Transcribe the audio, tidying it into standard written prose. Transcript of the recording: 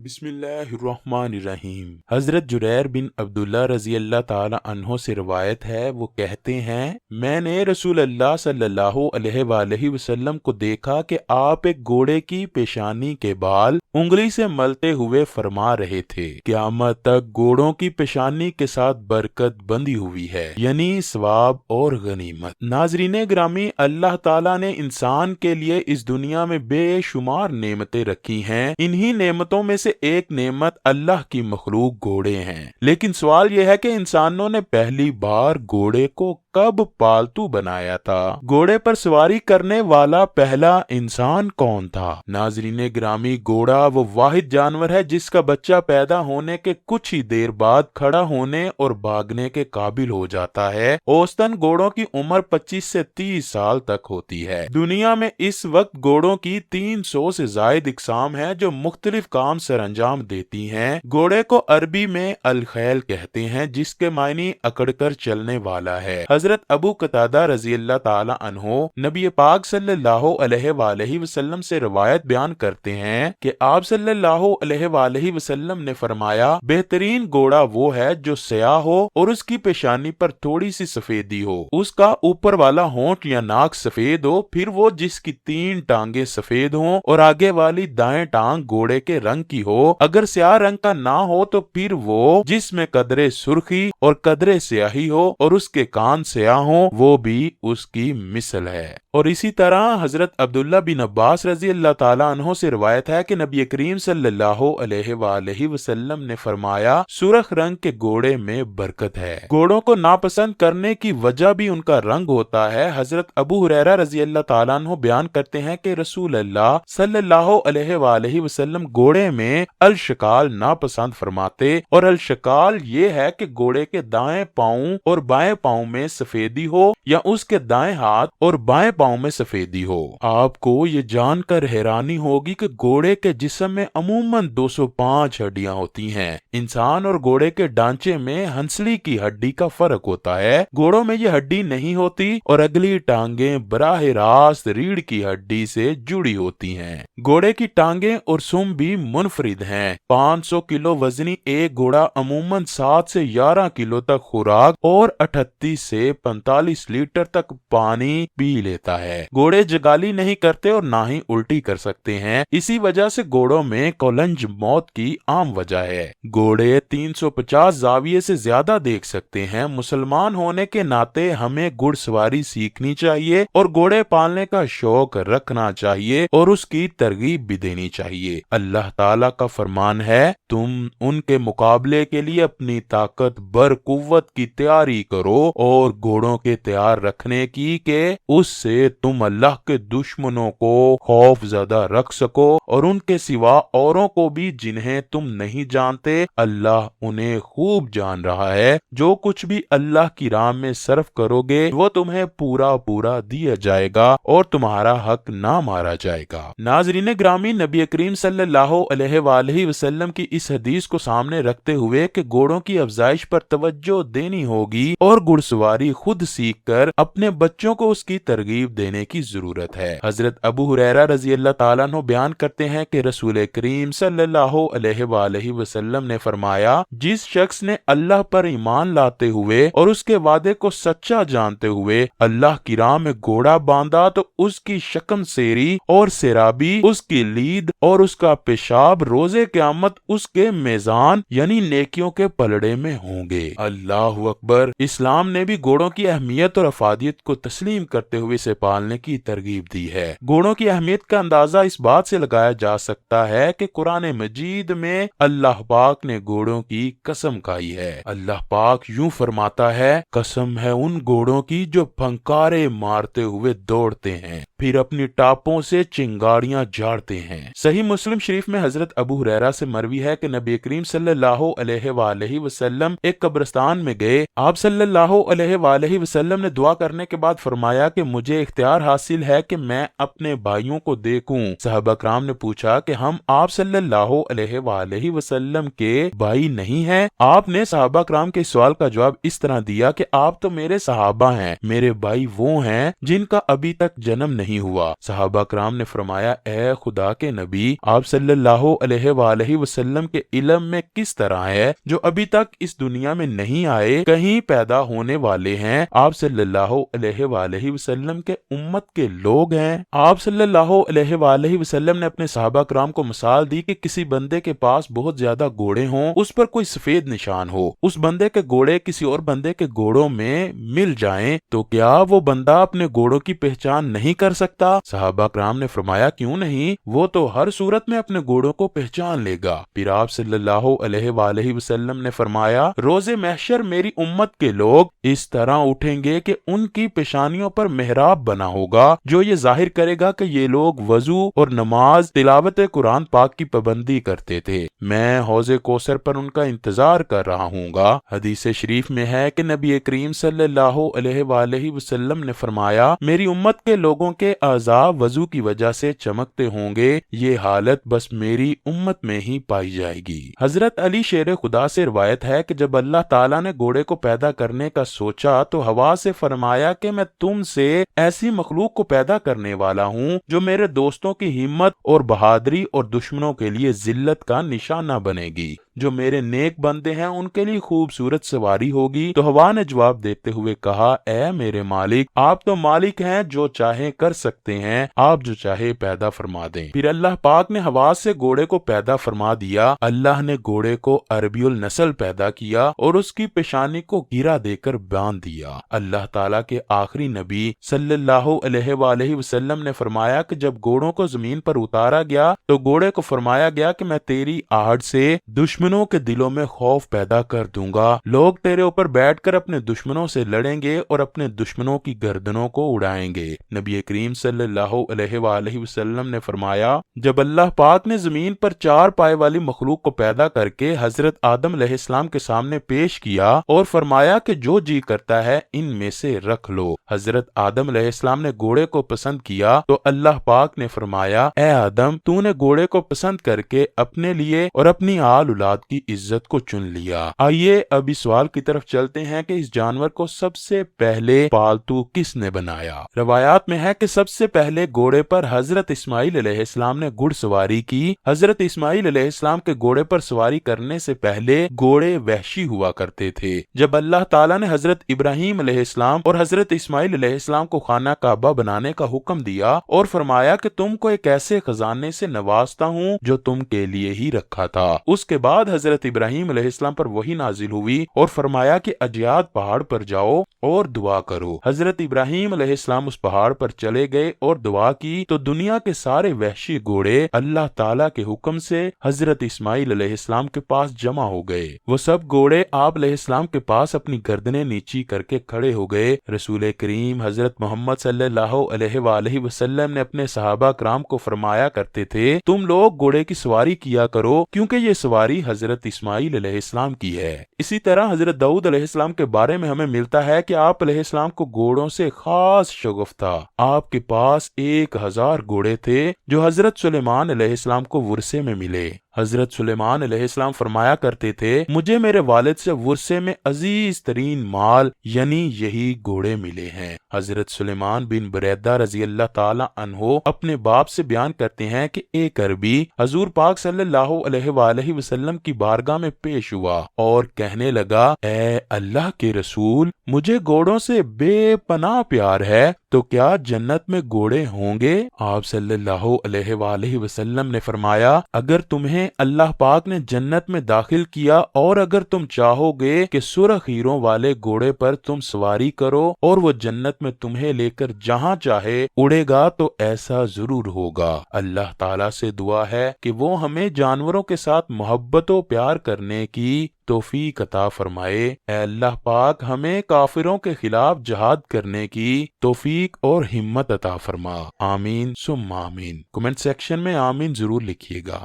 بسم اللہ الرحمن الرحیم۔ حضرت جریر بن عبداللہ رضی اللہ تعالی عنہ سے روایت ہے، وہ کہتے ہیں میں نے رسول اللہ صلی اللہ علیہ وآلہ وسلم کو دیکھا کہ آپ ایک گھوڑے کی پیشانی کے بال انگلی سے ملتے ہوئے فرما رہے تھے، قیامت تک گھوڑوں کی پیشانی کے ساتھ برکت بندھی ہوئی ہے، یعنی ثواب اور غنیمت۔ ناظرین گرامی، اللہ تعالیٰ نے انسان کے لیے اس دنیا میں بے شمار نعمتیں رکھی ہیں۔ انہی نعمتوں میں سے ایک نعمت اللہ کی مخلوق گھوڑے ہیں، لیکن سوال یہ ہے کہ انسانوں نے پہلی بار گھوڑے کو کب پالتو بنایا تھا؟ گھوڑے پر سواری کرنے والا پہلا انسان کون تھا؟ ناظرین گرامی، گھوڑا وہ واحد جانور ہے جس کا بچہ پیدا ہونے کے کچھ ہی دیر بعد کھڑا ہونے اور بھاگنے کے قابل ہو جاتا ہے۔ اوسطاً گھوڑوں کی عمر 25 سے 30 سال تک ہوتی ہے۔ دنیا میں اس وقت گھوڑوں کی 300 سے زائد اقسام ہیں جو مختلف کام سر انجام دیتی ہیں۔ گھوڑے کو عربی میں الخیل کہتے ہیں، جس کے معنی اکڑ کر چلنے والا ہے۔ حضرت ابو قتادہ رضی اللہ تعالی عنہ نبی پاک صلی اللہ علیہ وآلہ وسلم سے روایت بیان کرتے ہیں کہ آپ صلی اللہ علیہ وآلہ وسلم نے فرمایا، بہترین گھوڑا وہ ہے جو سیاہ ہو اور اس کی پیشانی پر تھوڑی سی سفیدی ہو، اس کا اوپر والا ہونٹ یا ناک سفید ہو، پھر وہ جس کی 3 ٹانگیں سفید ہوں اور آگے والی دائیں ٹانگ گھوڑے کے رنگ کی ہو۔ اگر سیاہ رنگ کا نہ ہو تو پھر وہ جس میں قدرے سرخی اور قدرے سیاہی ہو اور اس کے کان سیاہ ہوں، وہ بھی اس کی مثل ہے۔ اور اسی طرح حضرت عبداللہ بن عباس رضی اللہ تعالیٰ عنہ سے روایت ہے کہ نبی کریم صلی اللہ علیہ وآلہ وسلم نے فرمایا، سرخ رنگ کے گھوڑے میں برکت ہے۔ گھوڑوں کو ناپسند کرنے کی وجہ بھی ان کا رنگ ہوتا ہے۔ حضرت ابو ہریرہ رضی اللہ تعالیٰ عنہ بیان کرتے ہیں کہ رسول اللہ صلی اللہ علیہ وآلہ وسلم گھوڑے میں الشکال ناپسند فرماتے، اور الشکال یہ ہے کہ گھوڑے کے دائیں پاؤں اور بائیں پاؤں میں سفیدی ہو یا اس کے دائیں ہاتھ اور بائیں پاؤں میں سفیدی ہو۔ آپ کو یہ جان کر حیرانی ہوگی کہ گھوڑے کے جسم میں عموماً 205 ہڈیاں ہوتی ہیں۔ انسان اور گھوڑے کے ڈھانچے میں ہنسلی کی ہڈی کا فرق ہوتا ہے۔ گھوڑوں میں یہ ہڈی نہیں ہوتی اور اگلی ٹانگیں براہ راست ریڑھ کی ہڈی سے جڑی ہوتی ہیں۔ گھوڑے کی ٹانگیں اور سم بھی منفرد ہیں۔ 500 کلو وزنی ایک گھوڑا عموماً 7 سے 11 کلو تک خوراک اور 38 سے 45 لیٹر تک پانی پی لیتا ہے۔ گھوڑے جگالی نہیں کرتے اور نہ ہی الٹی کر سکتے ہیں، اسی وجہ سے گھوڑوں میں کولنج موت کی عام وجہ ہے۔ گھوڑے 350 زاویے سے زیادہ دیکھ سکتے ہیں۔ مسلمان ہونے کے ناطے ہمیں گھڑ سواری سیکھنی چاہیے اور گھوڑے پالنے کا شوق رکھنا چاہیے اور اس کی ترغیب بھی دینی چاہیے۔ اللہ تعالیٰ کا فرمان ہے، تم ان کے مقابلے کے لیے اپنی طاقت بر قوت کی تیاری کرو اور گھوڑوں کے تیار رکھنے کی کہ اس سے تم اللہ کے دشمنوں کو خوف زدہ رکھ سکو، اور ان کے سوا اوروں کو بھی جنہیں تم نہیں جانتے اللہ انہیں خوب جان رہا ہے۔ جو کچھ بھی اللہ کی راہ میں صرف کرو گے وہ تمہیں پورا پورا دیا جائے گا اور تمہارا حق نہ مارا جائے گا۔ ناظرین گرامی، نبی کریم صلی اللہ علیہ وآلہ وسلم کی اس حدیث کو سامنے رکھتے ہوئے کہ گھوڑوں کی افزائش پر توجہ دینی ہوگی اور گھڑ سواری خود سیکھ کر اپنے بچوں کو اس کی ترغیب دینے کی ضرورت ہے۔ حضرت ابو ہریرہ رضی اللہ تعالیٰ عنہ بیان کرتے ہیں کہ رسول کریم صلی اللہ علیہ وآلہ وسلم نے فرمایا، جس شخص نے اللہ پر ایمان لاتے ہوئے اور اس کے وعدے کو سچا جانتے ہوئے اللہ کی راہ میں گھوڑا باندھا تو اس کی شکم سیری اور سیرابی، اس کی لید اور اس کا پیشاب روز قیامت اس کے میزان یعنی نیکیوں کے پلڑے میں ہوں گے۔ اللہ اکبر۔ اسلام نے بھی گھوڑوں کی اہمیت اور افادیت کو تسلیم کرتے ہوئے اسے پالنے کی ترغیب دی ہے۔ گھوڑوں کی اہمیت کا اندازہ اس بات سے لگایا جا سکتا ہے کہ قرآن مجید میں اللہ پاک نے گھوڑوں کی قسم کھائی ہے۔ اللہ پاک یوں فرماتا ہے، قسم ہے ان گھوڑوں کی جو پھنکارے مارتے ہوئے دوڑتے ہیں، پھر اپنی ٹاپوں سے چنگاڑیاں جھاڑتے ہیں۔ صحیح مسلم شریف میں حضرت ابو ہریرہ سے مروی ہے کہ نبی کریم صلی اللہ علیہ وآلہ وسلم ایک قبرستان میں گئے۔ آپ صلی اللہ علیہ وآلہ وسلم نے دعا کرنے کے بعد فرمایا کہ مجھے ایک اختیار حاصل ہے کہ میں اپنے بھائیوں کو دیکھوں۔ صحابہ کرام نے پوچھا کہ ہم آپ صلی اللہ علیہ وآلہ وسلم کے بھائی نہیں ہیں؟ آپ نے صحابہ کرام کے سوال کا جواب اس طرح دیا کہ آپ تو میرے صحابہ ہیں، میرے بھائی وہ ہیں جن کا ابھی تک جنم نہیں ہوا۔ صحابہ کرام نے فرمایا، اے خدا کے نبی، آپ صلی اللہ علیہ وآلہ وسلم کے علم میں کس طرح ہے جو ابھی تک اس دنیا میں نہیں آئے، کہیں پیدا ہونے والے ہیں؟ آپ صلی اللہ علیہ وآلہ وسلم کے امت کے لوگ ہیں۔ آپ صلی اللہ علیہ وآلہ وسلم نے اپنے صحابہ کرام کو مثال دی کہ کسی بندے کے پاس بہت زیادہ گھوڑے ہوں، اس پر کوئی سفید نشان ہو، اس بندے کے گھوڑے کسی اور بندے کے گھوڑوں میں مل جائیں تو کیا وہ بندہ اپنے گھوڑوں کی پہچان نہیں کر سکتا؟ صحابہ کرام نے فرمایا، کیوں نہیں، وہ تو ہر صورت میں اپنے گھوڑوں کو پہچان لے گا۔ پھر آپ صلی اللہ علیہ وآلہ وسلم نے فرمایا، روز محشر میری امت کے لوگ اس طرح اٹھیں گے کہ ان کی پیشانیوں پر محراب بنا ہوگا جو یہ ظاہر کرے گا کہ یہ لوگ وضو اور نماز، تلاوت قرآن پاک کی پابندی کرتے تھے۔ میں حوض کوثر پر ان کا انتظار کر رہا ہوں گا۔ حدیث شریف میں ہے کہ نبی کریم صلی اللہ علیہ وآلہ وسلم نے فرمایا، میری امت کے لوگوں کے اعضاء وضو کی وجہ سے چمکتے ہوں گے، یہ حالت بس میری امت میں ہی پائی جائے گی۔ حضرت علی شیر خدا سے روایت ہے کہ جب اللہ تعالیٰ نے گھوڑے کو پیدا کرنے کا سوچا تو ہوا سے فرمایا کہ میں تم سے ایسی مخلوق کو پیدا کرنے والا ہوں جو میرے دوستوں کی ہمت اور بہادری اور دشمنوں کے لیے ذلت کا نشانہ بنے گی، جو میرے نیک بندے ہیں ان کے لیے خوبصورت سواری ہوگی۔ تو ہوا نے جواب دیتے ہوئے کہا، اے میرے مالک، آپ تو مالک ہیں، جو چاہے کر سکتے ہیں، آپ جو چاہے پیدا فرما دیں۔ پھر اللہ پاک نے ہوا سے گھوڑے کو پیدا فرما دیا۔ اللہ نے گھوڑے کو عربی النسل پیدا کیا اور اس کی پیشانی کو گرا دے کر باندھ دیا۔ اللہ تعالیٰ کے آخری نبی صلی اللہ علیہ وآلہ وسلم نے فرمایا کہ جب گھوڑوں کو زمین پر اتارا گیا تو گھوڑے کو فرمایا گیا کہ میں تیری آہٹ سے دشمنوں کے دلوں میں خوف پیدا کر دوں گا، لوگ تیرے اوپر بیٹھ کر اپنے دشمنوں سے لڑیں گے اور اپنے دشمنوں کی گردنوں کو اڑائیں گے۔ نبی کریم صلی اللہ علیہ وآلہ وسلم نے فرمایا، جب اللہ پاک نے زمین پر چار پائے والی مخلوق کو پیدا کر کے حضرت آدم علیہ السلام کے سامنے پیش کیا اور فرمایا کہ جو جی کرتا ہے ان میں سے رکھ لو، حضرت آدم علیہ السلام نے گھوڑے کو پسند کیا تو اللہ پاک نے فرمایا، اے آدم، تو نے گھوڑے کو پسند کر کے اپنے لیے اور اپنی آل اولاد کی عزت کو چن لیا۔ آئیے اب اس سوال کی طرف چلتے ہیں کہ اس جانور کو سب سے پہلے پالتو کس نے بنایا؟ روایات میں ہے کہ سب سے پہلے گھوڑے پر حضرت اسماعیل علیہ السلام نے گھڑ سواری کی۔ حضرت اسماعیل علیہ السلام کے گھوڑے پر سواری کرنے سے پہلے گھوڑے وحشی ہوا کرتے تھے۔ جب اللہ تعالیٰ نے حضرت ابراہیم علیہ السلام اور حضرت اسماعیل علیہ السلام کو خانہ کعبہ بنانے کا حکم دیا اور فرمایا کہ تم کو ایک ایسے خزانے سے نوازتا ہوں جو تم کے لیے ہی رکھا تھا، اس کے بعد حضرت ابراہیم علیہ السلام پر وحی نازل ہوئی اور فرمایا کہ اجیاد پہاڑ پر جاؤ اور دعا کرو۔ حضرت ابراہیم علیہ السلام اس پہاڑ پر چلے گئے اور دعا کی تو دنیا کے سارے وحشی گھوڑے اللہ تعالیٰ کے حکم سے حضرت اسماعیل علیہ السلام کے پاس جمع ہو گئے۔ وہ سب گھوڑے آپ علیہ السلام کے پاس اپنی گردنیں نیچی کر کے کھڑے ہو گئے۔ رسول کریم حضرت محمد صلی اللہ علیہ وآلہ وسلم نے اپنے صحابہ کرام کو فرمایا کرتے تھے، تم لوگ گھوڑے کی سواری کیا کرو کیونکہ یہ سواری حضرت اسماعیل علیہ السلام کی ہے۔ اسی طرح حضرت داؤد علیہ السلام کے بارے میں ہمیں ملتا ہے کہ آپ علیہ السلام کو گھوڑوں سے خاص شغف تھا۔ آپ کے پاس 1000 گھوڑے تھے جو حضرت سلیمان علیہ السلام کو ورثے میں ملے۔ حضرت سلیمان علیہ السلام فرمایا کرتے تھے، مجھے میرے والد سے ورثے میں عزیز ترین مال یعنی یہی گھوڑے ملے ہیں۔ حضرت سلیمان بن بریدہ رضی اللہ تعالی عنہ اپنے باپ سے بیان کرتے ہیں کہ ایک عربی حضور پاک صلی اللہ علیہ وآلہ وسلم کی بارگاہ میں پیش ہوا اور کہنے لگا، اے اللہ کے رسول، مجھے گھوڑوں سے بے پناہ پیار ہے، تو کیا جنت میں گھوڑے ہوں گے؟ آپ صلی اللہ علیہ وآلہ وسلم نے فرمایا، اگر تمہیں اللہ پاک نے جنت میں داخل کیا اور اگر تم چاہو گے کہ سرخ ہیروں والے گھوڑے پر تم سواری کرو اور وہ جنت میں تمہیں لے کر جہاں چاہے اڑے گا تو ایسا ضرور ہوگا۔ اللہ تعالیٰ سے دعا ہے کہ وہ ہمیں جانوروں کے ساتھ محبت و پیار کرنے کی توفیق عطا فرمائے۔ اے اللہ پاک ہمیں کافروں کے خلاف جہاد کرنے کی توفیق اور ہمت عطا فرما۔ آمین ثم آمین۔ کمنٹ سیکشن میں آمین ضرور لکھیے گا۔